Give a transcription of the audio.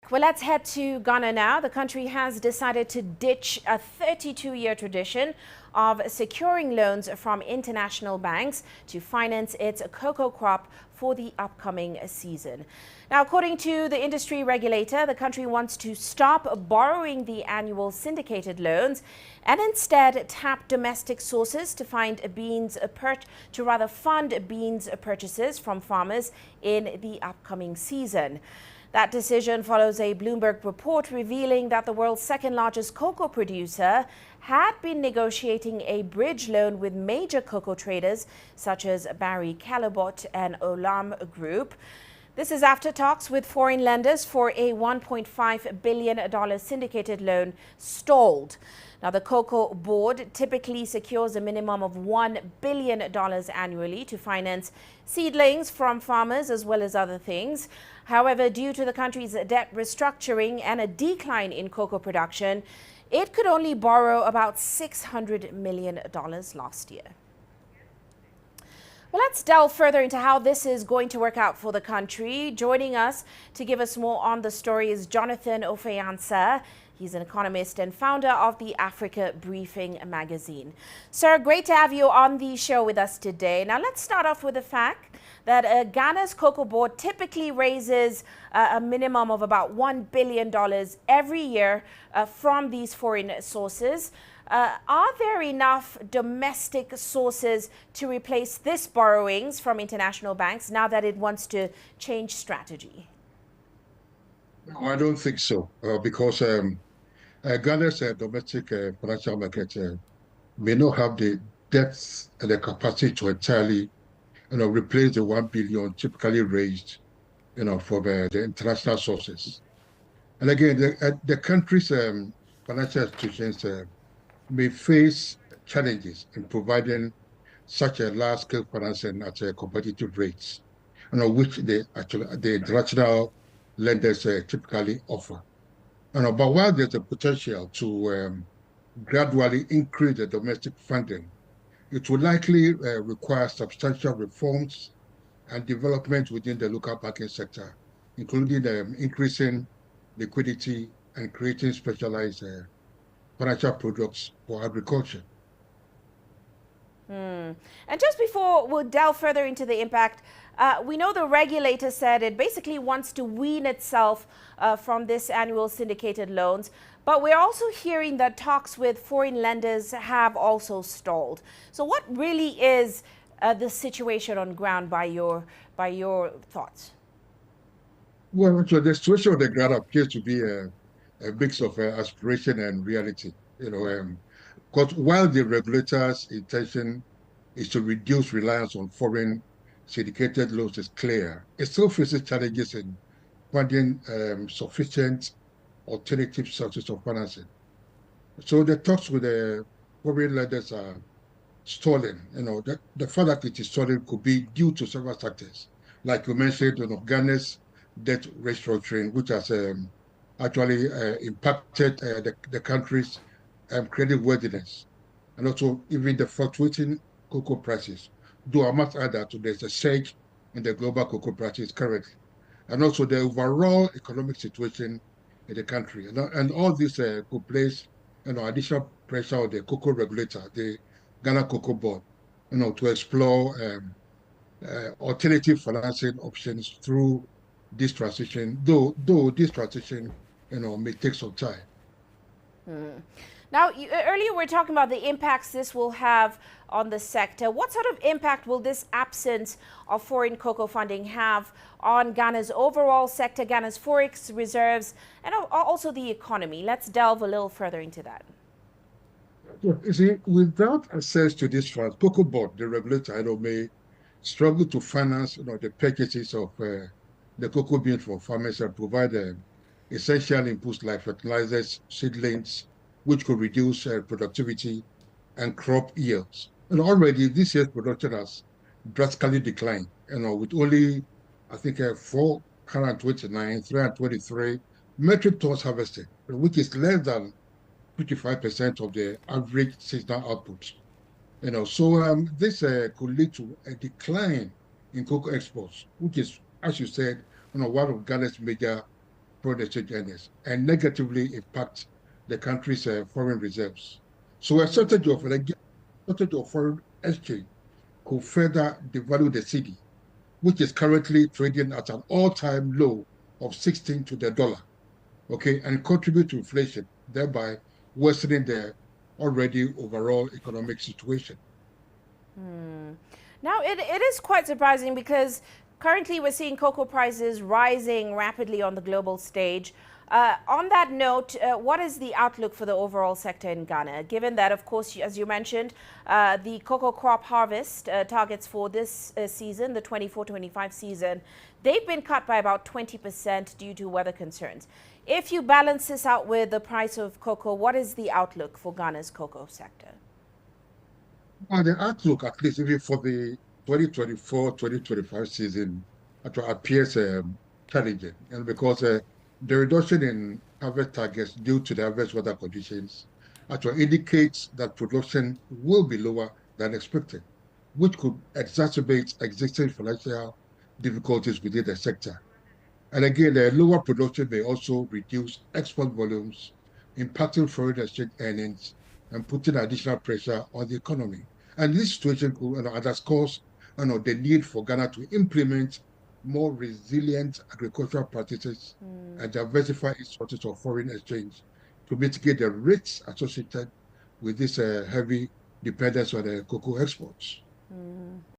Well, let's head to Ghana now. The country has decided to ditch a 32-year tradition of securing loans from international banks to finance its cocoa crop for the upcoming season. Now, according to the industry regulator, the country wants to stop borrowing the annual syndicated loans and instead tap domestic sources to fund beans purchases from farmers in the upcoming season. That decision follows a Bloomberg report revealing that the world's second largest cocoa producer had been negotiating a bridge loan with major cocoa traders such as Barry Callebaut and Olam Group. This is after talks with foreign lenders for a $1.5 billion syndicated loan stalled. Now, the Cocoa Board typically secures a minimum of $1 billion annually to finance seedlings from farmers as well as other things. However, due to the country's debt restructuring and a decline in cocoa production, it could only borrow about $600 million last year. Well, let's delve further into how this is going to work out for the country. Joining us to give us more on the story is Jonathan Ansah. He's an economist and founder of the Africa Briefing magazine. Sir, great to have you on the show with us today. Now, let's start off with the fact that Ghana's Cocoa Board typically raises a minimum of about $1 billion every year from these foreign sources. Are there enough domestic sources to replace this borrowings from international banks now that it wants to change strategy? No, I don't think so, because Ghana's domestic financial market may not have the depth and the capacity to entirely, replace the 1 billion typically raised, from the international sources. And again, the country's financial institutions may face challenges in providing such a large-scale financing at competitive rates, which the international lenders typically offer. But while there's a potential to gradually increase the domestic funding, it will likely require substantial reforms and development within the local banking sector, including increasing liquidity and creating specialized financial products for agriculture. And just before we'll delve further into the impact, we know the regulator said it basically wants to wean itself from this annual syndicated loans. But we're also hearing that talks with foreign lenders have also stalled. So what really is the situation on ground by your thoughts? Well, so the situation on the ground appears to be a mix of aspiration and reality. Because while the regulator's intention is to reduce reliance on foreign syndicated loans is clear, it still faces challenges in finding sufficient alternative sources of financing. So the talks with the foreign lenders are stalling. The fact that it is stalling could be due to several factors, like you mentioned, Ghana's debt restructuring, which has actually impacted the country's creditworthiness, and also even the fluctuating cocoa prices. Though I must add that there's a surge in the global cocoa prices currently, and also the overall economic situation in the country. And all this could place additional pressure on the cocoa regulator, the Ghana Cocoa Board, to explore alternative financing options through this transition, though this transition may take some time. Now, earlier we were talking about the impacts this will have on the sector. What sort of impact will this absence of foreign cocoa funding have on Ghana's overall sector, Ghana's forex reserves, and also the economy? Let's delve a little further into that. You see, without access to this funds, Cocoa Board, the regulator, may struggle to finance, the purchases of the cocoa beans for farmers and provide essential inputs like fertilizers, seedlings, which could reduce productivity and crop yields. And already this year's production has drastically declined, with only, I think, 323 metric tons harvested, which is less than 55% of the average seasonal output. So this could lead to a decline in cocoa exports, which is, as you said, one of Ghana's major foreign exchange earnings and negatively impact the country's foreign reserves. So a shortage of foreign exchange could further devalue the cedi, which is currently trading at an all-time low of 16 to the dollar, okay, and contribute to inflation, thereby worsening the already overall economic situation. Now, it is quite surprising because currently we're seeing cocoa prices rising rapidly on the global stage. On that note, what is the outlook for the overall sector in Ghana, given that, of course, as you mentioned, the cocoa crop harvest targets for this season, the 24-25 season, they've been cut by about 20% due to weather concerns. If you balance this out with the price of cocoa, what is the outlook for Ghana's cocoa sector? The outlook, at least even for the 2024-2025 season, actually appears challenging, and because the reduction in harvest targets due to the adverse weather conditions actually indicates that production will be lower than expected, which could exacerbate existing financial difficulties within the sector. And again, the lower production may also reduce export volumes, impacting foreign exchange earnings and putting additional pressure on the economy. And this situation could underscores the need for Ghana to implement more resilient agricultural practices and diversify its sources of foreign exchange to mitigate the risks associated with this heavy dependence on the cocoa exports.